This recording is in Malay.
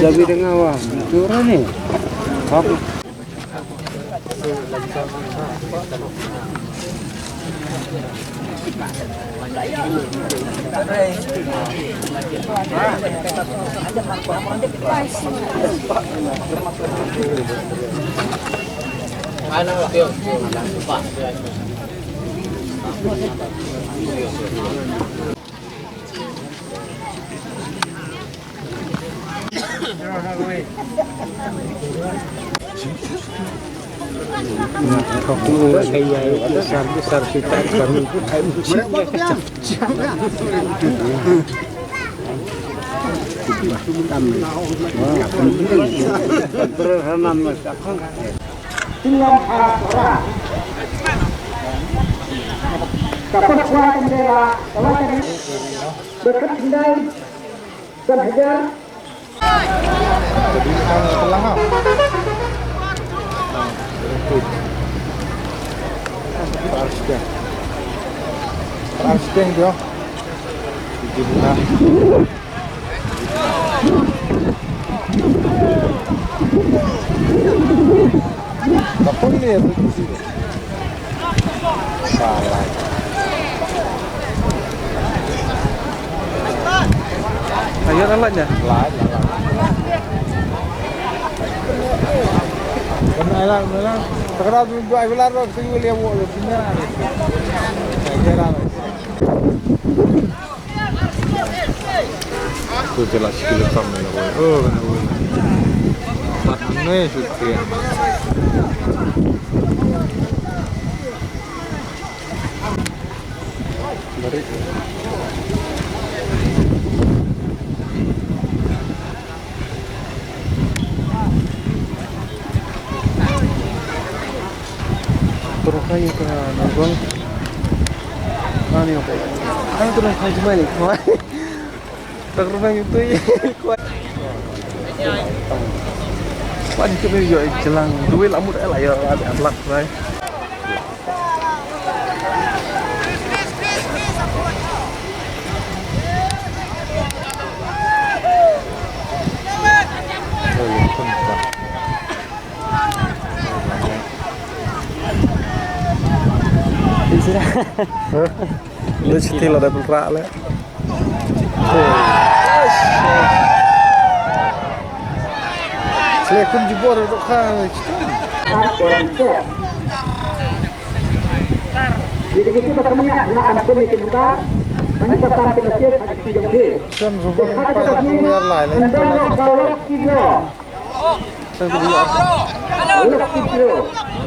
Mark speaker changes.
Speaker 1: Jadi dengan wah, curang nih. Apa? Aku kayak besar kita kami
Speaker 2: dengan harap orang. Kapal kuat bendera, kalau tadi berkendai dan hajar.
Speaker 3: Jadi kita telah Transting dia. Alhamdulillah. Kapal ni itu sih. Salah.
Speaker 1: ayo alatnya.
Speaker 3: Benar. Sekarang tu dua bulan tu saya lihat boleh punya. Tu jelas kilo sama ya. Oh, benar. Mana suka? Barik.
Speaker 1: Terus kayu ke nabang. Mana yang apa? Ano terus kayu balik? Terus itu ya. Pak di sini juga jelang duit lamut lah ya ada alat saya. Lu cetil ada berak lah.
Speaker 3: Selekum jebor untuk kau.
Speaker 2: Jadi kita bertemu dengan komisi kita, menetapkan penasihat haji jauh.
Speaker 3: Kan rubah pada miliar lain.
Speaker 2: Kalau kita, kalau kita,